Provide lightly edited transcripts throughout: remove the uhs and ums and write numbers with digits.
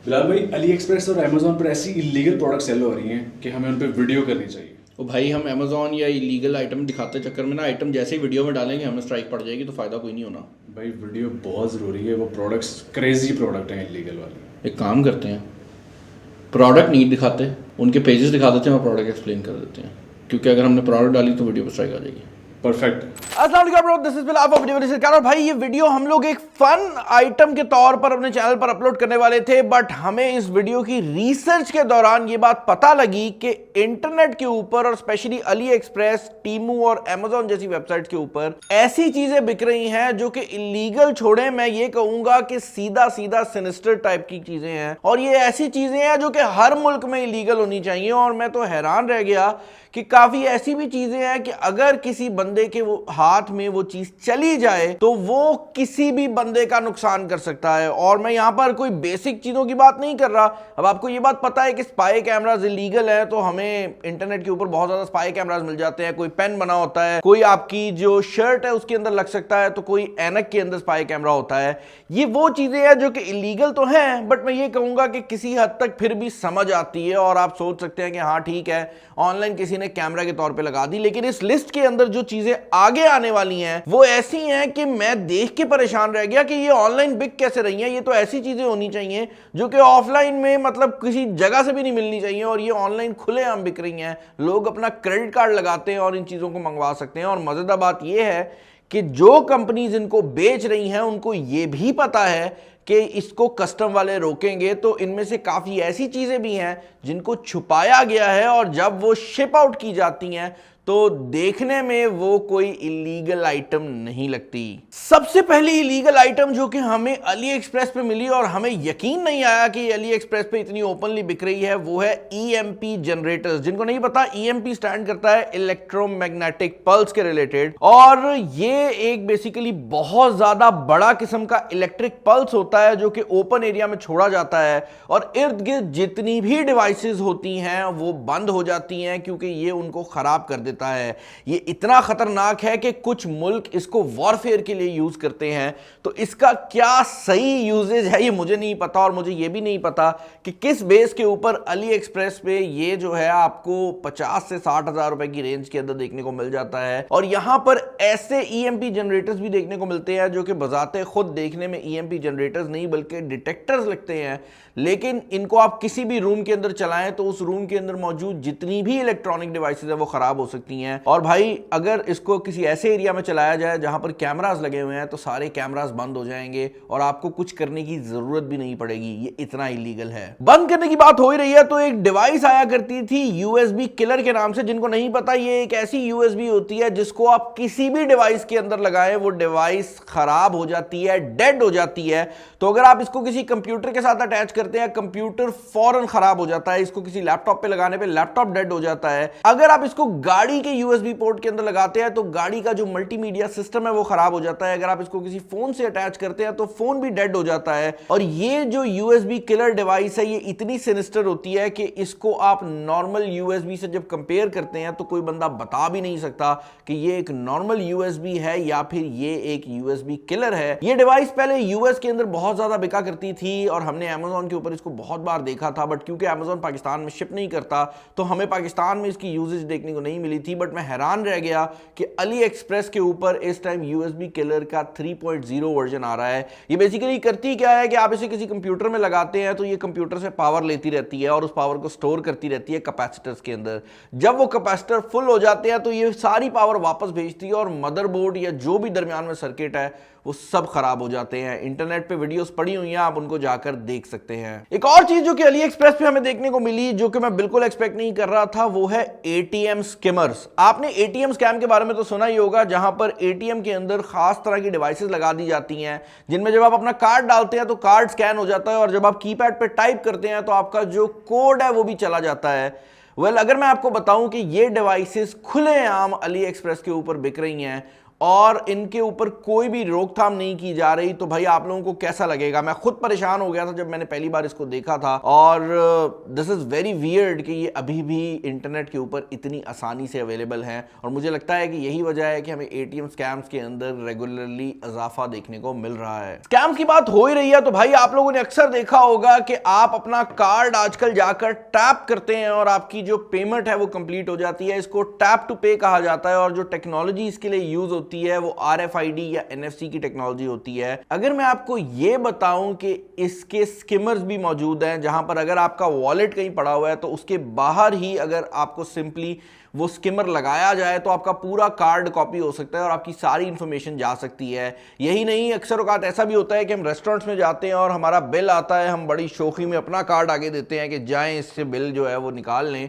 बिलाल भाई, अली एक्सप्रेस और अमेजोन पर ऐसी इलीगल प्रोडक्ट सेल हो रही हैं कि हमें उन पर वीडियो करनी चाहिए। तो भाई हम अमेजोन या इलीगल आइटम दिखाते चक्कर में ना आइटम जैसे ही वीडियो में डालेंगे हमें स्ट्राइक पड़ जाएगी, तो फ़ायदा कोई नहीं होना। भाई वीडियो बहुत ज़रूरी है, वो प्रोडक्ट्स क्रेजी प्रोडक्ट हैं इलीगल वाले। एक काम करते हैं, प्रोडक्ट नहीं दिखाते, उनके पेजेस दिखा देते हैं और प्रोडक्ट एक्सप्लेन कर देते हैं, क्योंकि अगर हमने प्रोडक्ट डाली तो वीडियो पर स्ट्राइक आ जाएगी। परफेक्ट। अस्सलाम वालेकुम bro, this is Bilal from video सरकार। और भाई ये वीडियो हम लोग एक फन आइटम के तौर पर अपने चैनल पर अपलोड करने वाले थे, बट हमें इस वीडियो की रिसर्च के दौरान ये बात पता लगी कि इंटरनेट के ऊपर और स्पेशली अली एक्सप्रेस, टीमू और अमेजोन जैसी वेबसाइट्स के ऊपर ऐसी चीजें बिक रही हैं जो कि इलीगल छोड़े, मैं ये कहूंगा कि सीधा सीधा सिनिस्टर टाइप की चीजें हैं। और ये ऐसी चीजें हैं जो कि हर मुल्क में इलीगल होनी चाहिए। और मैं तो हैरान रह गया कि काफी ऐसी भी चीजें हैं कि अगर किसी बंदे के वो हाथ में वो चीज चली जाए तो वो किसी भी बंदे का नुकसान कर सकता है। और मैं यहां पर कोई बेसिक चीजों की बात नहीं कर रहा। अब आपको ये बात पता है कि स्पाई कैमराज इलीगल है, तो हमें इंटरनेट के ऊपर बहुत ज्यादा स्पाई कैमराज मिल जाते हैं। कोई पेन बना होता है, कोई आपकी जो शर्ट है उसके अंदर लग सकता है, तो कोई ऐनक के अंदर स्पाई कैमरा होता है। ये वो चीजें हैं जो कि इलीगल तो हैं, बट मैं ये कहूंगा कि किसी हद तक फिर भी समझ आती है। और आप सोच सकते हैं कि हाँ ठीक है, ऑनलाइन किसी ने कैमरा के तौर पे लगा दी, लेकिन इस लिस्ट के अंदर जो चीजें आगे आने वाली हैं वो ऐसी हैं कि मैं देख के परेशान रह गया कि ये ऑनलाइन बिक कैसे रही हैं। ये तो ऐसी चीजें होनी चाहिए जो कि ऑफलाइन में मतलब किसी जगह से भी नहीं मिलनी चाहिए, और ये ऑनलाइन खुलेआम बिक रही हैं। लोग अपना क्रेडिट कार्ड लगाते हैं और इन चीजों को मंगवा सकते हैं। और मजेदार बात यह है कि जो कंपनीज इनको बेच रही हैं उनको यह भी पता है कि इसको कस्टम वाले रोकेंगे, तो इनमें से काफी ऐसी चीजें भी हैं जिनको छुपाया गया है, और जब वो शिप आउट की जाती हैं तो देखने में वो कोई इलीगल आइटम नहीं लगती। सबसे पहली इलीगल आइटम जो कि हमें अली एक्सप्रेस पे मिली और हमें यकीन नहीं आया कि अली एक्सप्रेस पे इतनी ओपनली बिक रही है, वो है ईएमपी जनरेटर्स। जिनको नहीं पता, ईएमपी स्टैंड करता है इलेक्ट्रोमैग्नेटिक पल्स के रिलेटेड, और ये एक बेसिकली बहुत ज्यादा बड़ा किस्म का इलेक्ट्रिक पल्स होता है जो कि ओपन एरिया में छोड़ा जाता है, और इर्द गिर्द जितनी भी डिवाइसेस होती हैं वो बंद हो जाती हैं क्योंकि ये उनको खराब कर देता है। ये इतना खतरनाक है कि कुछ मुल्क इसको वॉरफेयर के लिए यूज करते हैं। तो इसका क्या सही यूजेज है ये मुझे नहीं पता, और मुझे ये भी नहीं पता कि किस बेस के ऊपर अली एक्सप्रेस पे ये जो है आपको 50 से 60 हजार रुपए की रेंज के अंदर देखने को मिल जाता है। और यहां पर ऐसे ईएमपी जनरेटर्स भी देखने को मिलते हैं जो कि बजाते खुद देखने में ईएमपी जनरेटर्स नहीं बल्कि डिटेक्टर्स लगते हैं, लेकिन इनको आप किसी भी रूम के अंदर चलाएं तो उस रूम के अंदर मौजूद जितनी भी इलेक्ट्रॉनिक डिवाइसेस है वो खराब हो सकती हैं। और भाई अगर इसको किसी ऐसे एरिया में चलाया जाए जहां पर कैमरास लगे हुए हैं तो सारे कैमरास बंद हो जाएंगे और आपको कुछ करने की जरूरत भी नहीं पड़ेगी। ये इतना इलीगल है। बंद करने की बात हो ही रही है तो एक डिवाइस आया करती थी यूएसबी किलर के नाम से। जिनको नहीं पता, ये एक ऐसी यूएसबी होती है जिसको आप किसी भी डिवाइस के अंदर लगाएं वो डिवाइस खराब हो जाती है, डेड हो जाती है। तो अगर आप इसको किसी कंप्यूटर के साथ अटैच करते हैं, कंप्यूटर फौरन खराब हो जाता है। इसको किसी लैपटॉप पे लगाने पे लैपटॉप डेड हो जाता है। अगर आप इसको गाड़ी के यूएसबी पोर्ट के अंदर लगाते हैं तो गाड़ी का जो मल्टीमीडिया सिस्टम है वो खराब हो जाता है। अगर आप इसको किसी फोन से अटैच करते हैं तो फोन भी डेड हो जाता है। और ये जो यूएसबी किलर डिवाइस है ये इतनी सिनिस्टर होती है कि इसको आप नॉर्मल यूएसबी से जब कंपेयर करते हैं तो कोई बंदा बता भी नहीं सकता कि ये एक नॉर्मल यूएसबी है या फिर ये एक यूएसबी किलर है। ये डिवाइस पहले यूएस के अंदर बहुत ज्यादा बिका करती थी और हमने अमेजोन के ऊपर इसको बहुत बार देखा था, बट क्योंकि अमेजोन पाकिस्तान में शिप नहीं करता तो हमें पाकिस्तान में इसकी यूजेज देखने को नहीं मिली थी। बट मैं हैरान रह गया कि अली एक्सप्रेस के ऊपर इस टाइम यूएसबी किलर का 3.0 वर्जन आ रहा है। ये बेसिकली करती क्या है कि आप इसे किसी कंप्यूटर में लगाते हैं तो ये कंप्यूटर से पावर लेती रहती है और उस पावर को स्टोर करती रहती है कैपेसिटर्स के अंदर। जब वो कैपेसिटर फुल हो जाते हैं तो ये सारी पावर वापस भेजती है और मदरबोर्ड या जो भी दरमियान में सर्किट है वो सब खराब हो जाते हैं। इंटरनेट पे वीडियोस पड़ी हुई हैं, आप उनको जाकर देख सकते हैं। एक और चीज जो कि अली एक्सप्रेस पे हमें देखने को मिली जो कि मैं बिल्कुल एक्सपेक्ट नहीं कर रहा था वो है एटीएम स्किमर्स। आपने एटीएम स्कैम के बारे में तो सुना ही होगा, जहां पर एटीएम के अंदर खास तरह की डिवाइसेस लगा दी जाती हैं जिनमें जब आप अपना कार्ड डालते हैं तो कार्ड स्कैन हो जाता है और जब आप कीपैड पे टाइप करते हैं तो आपका जो कोड है वो भी चला जाता है। अगर मैं आपको बताऊं कि ये डिवाइसेस खुलेआम अली एक्सप्रेस के ऊपर बिक रही हैं और इनके ऊपर कोई भी रोकथाम नहीं की जा रही, तो भाई आप लोगों को कैसा लगेगा? मैं खुद परेशान हो गया था जब मैंने पहली बार इसको देखा था, और दिस इज वेरी वियर्ड कि ये अभी भी इंटरनेट के ऊपर इतनी आसानी से अवेलेबल हैं, और मुझे लगता है कि यही वजह है कि हमें एटीएम स्कैम्स के अंदर रेगुलरली इजाफा देखने को मिल रहा है। स्कैम्स की बात हो ही रही है तो भाई आप लोगों ने अक्सर देखा होगा कि आप अपना कार्ड आजकल जाकर टैप करते हैं और आपकी जो पेमेंट है वो कंप्लीट हो जाती है। इसको टैप टू पे कहा जाता है, और जो टेक्नोलॉजी इसके लिए यूज होती है वो RFID या NFC की टेक्नोलॉजी होती है। अगर मैं आपको ये बताऊं कि इसके स्किमर्स भी मौजूद हैं, जहां पर अगर आपका वॉलेट कहीं पड़ा हुआ है तो उसके बाहर ही अगर आपको सिंपली वो स्किमर लगाया जाए तो आपका पूरा कार्ड कॉपी हो सकता है और आपकी सारी इंफॉर्मेशन जा सकती है। यही नहीं, अक्सर औकात ऐसा भी होता है कि हम रेस्टोरेंट्स में जाते हैं और हमारा बिल आता है, हम बड़ी शौकी में अपना कार्ड आगे देते हैं कि जाएं इससे बिल जो है वो निकाल लें।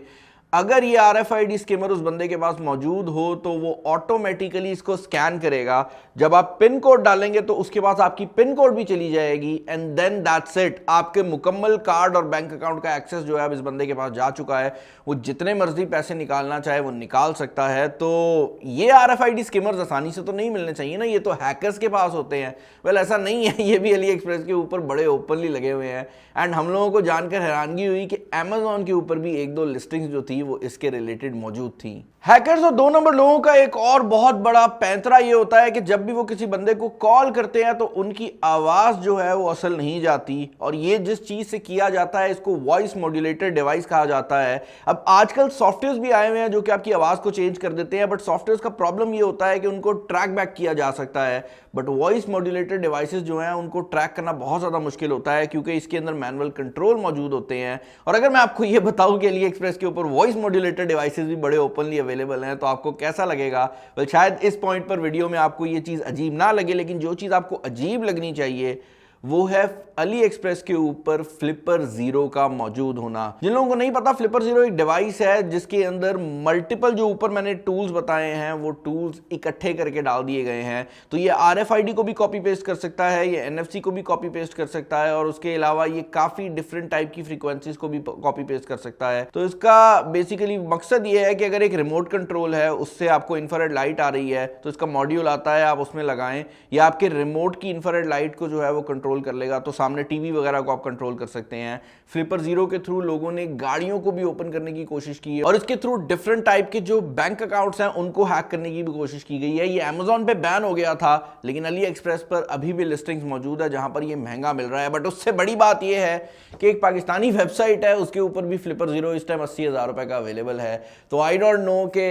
अगर ये RFID स्किमर उस बंदे के पास मौजूद हो तो वो ऑटोमेटिकली इसको स्कैन करेगा। जब आप पिन कोड डालेंगे तो उसके पास आपकी पिन कोड भी चली जाएगी, एंड देन दैट्स इट, आपके मुकम्मल कार्ड और बैंक अकाउंट का एक्सेस जो है अब इस बंदे के पास जा चुका है। वो जितने मर्जी पैसे निकालना चाहे वो निकाल सकता है। तो ये RFID स्किमर्स आसानी से तो नहीं मिलने चाहिए ना, ये तो हैकर्स के पास होते हैं। वेल ऐसा नहीं है, ये भी AliExpress के ऊपर बड़े ओपनली लगे हुए हैं। एंड हम लोगों को जानकर हैरानगी हुई कि Amazon के ऊपर भी एक दो लिस्टिंग्स जो थी वो इसके रिलेटेड मौजूद थी। हैकर्स और 2 नंबर लोगों का एक और बहुत बड़ा पैंतरा ये होता है कि जब भी वो किसी बंदे को कॉल करते हैं तो उनकी आवाज जो है वो असल नहीं जाती, और ये जिस चीज से किया जाता है इसको वॉइस मॉड्यूलेटर डिवाइस कहा जाता है। अब आजकल सॉफ्टवेयर भी आए हुए हैं जो कि आपकी आवाज को चेंज कर देते हैं, बट सॉफ्टवेयर का प्रॉब्लम ये होता है कि उनको ट्रैक बैक किया जा सकता है, बट वॉइस मॉड्यूलेटर डिवाइसेस जो हैं उनको ट्रैक करना बहुत ज्यादा मुश्किल होता है क्योंकि इसके अंदर मैनुअल कंट्रोल मौजूद होते हैं। और अगर मैं आपको ये बताऊं कि AliExpress के ऊपर वॉइस मॉड्यूलेटर डिवाइसेस भी बड़े ओपनली अवेलेबल हैं तो आपको कैसा लगेगा? वेल शायद इस पॉइंट पर वीडियो में आपको ये चीज अजीब ना लगे, लेकिन जो चीज आपको अजीब लगनी चाहिए वो है AliExpress के ऊपर फ्लिपर जीरो का मौजूद होना। जिन लोगों को नहीं पता, फ्लिपर जीरो एक डिवाइस है जिसके अंदर मल्टीपल जो ऊपर मैंने टूल्स बताए हैं वो टूल्स इकट्ठे करके डाल दिए गए हैं। तो ये RFID को भी कॉपी पेस्ट कर सकता है, ये NFC को भी कॉपी पेस्ट कर सकता है, और उसके अलावा ये काफी डिफरेंट टाइप की फ्रीक्वेंसीज को भी कॉपी पेस्ट कर सकता है। तो इसका बेसिकली मकसद ये है कि अगर एक रिमोट कंट्रोल है, उससे आपको इंफ्रारेड लाइट आ रही है तो इसका मॉड्यूल आता है, आप उसमें लगाएं, या आपके रिमोट की इंफ्रारेड लाइट को जो है वो कंट्रोल कर लेगा, तो सामने टीवी वगैरह को आप कंट्रोल कर सकते हैं। फ्लिपर जीरो के थ्रू लोगों ने गाड़ियों को भी ओपन करने की कोशिश की है, और इसके थ्रू डिफरेंट टाइप के जो बैंक अकाउंट्स हैं उनको हैक करने की भी कोशिश की गई है। ये Amazon पे बैन हो गया था, लेकिन AliExpress पर अभी भी लिस्टिंग्स मौजूद है जहां पर ये महंगा मिल रहा है। बट उससे बड़ी बात यह है कि एक पाकिस्तानी वेबसाइट है, उसके ऊपर भी फ्लिपर जीरो इस टाइम 80,000 रुपए का अवेलेबल है। तो आई डोंट नो कि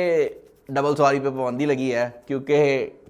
डबल सवारी पे पाबंदी लगी है, क्योंकि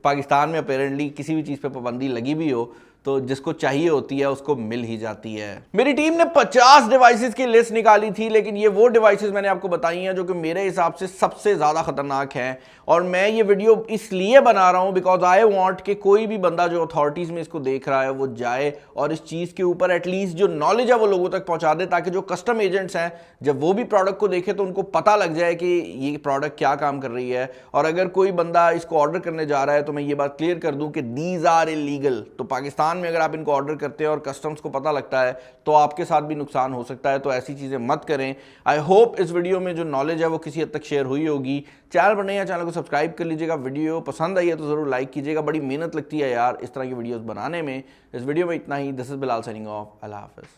पाकिस्तान में अपेरेंटली किसी भी चीज़ पे पाबंदी लगी भी हो तो जिसको चाहिए होती है उसको मिल ही जाती है। मेरी टीम ने 50 डिवाइसेस की लिस्ट निकाली थी, लेकिन ये वो डिवाइसेस मैंने आपको बताई हैं जो कि मेरे हिसाब से सबसे ज़्यादा खतरनाक हैं, और मैं ये वीडियो इसलिए बना रहा हूं बिकॉज आई वांट कि कोई भी बंदा जो अथॉरिटीज़ में इसको देख रहा है वो जाए और इस चीज़ के ऊपर एटलीस्ट जो नॉलेज है वो लोगों तक पहुंचा दे, ताकि जो कस्टम एजेंट्स हैं जब वो भी प्रोडक्ट को देखे तो उनको पता लग जाए कि ये प्रोडक्ट क्या काम कर रही है। और अगर कोई बंदा इसको ऑर्डर करने जा रहा है तो मैं ये बात क्लियर कर दूं कि दीज आर इलीगल। तो पाकिस्तान में अगर आप इनको ऑर्डर करते हैं और कस्टम्स को पता लगता है तो आपके साथ भी नुकसान हो सकता है, तो ऐसी चीजें मत करें। आई होप इस वीडियो में जो नॉलेज है वो किसी हद तक शेयर हुई होगी। चैनल पर नहीं है, चैनल को सब्सक्राइब कर लीजिएगा। वीडियो पसंद आई है तो जरूर लाइक कीजिएगा, बड़ी मेहनत लगती है यार इस तरह की वीडियोस बनाने में। इस वीडियो में इतना ही। This is Bilal signing off. अल्लाह हाफिज।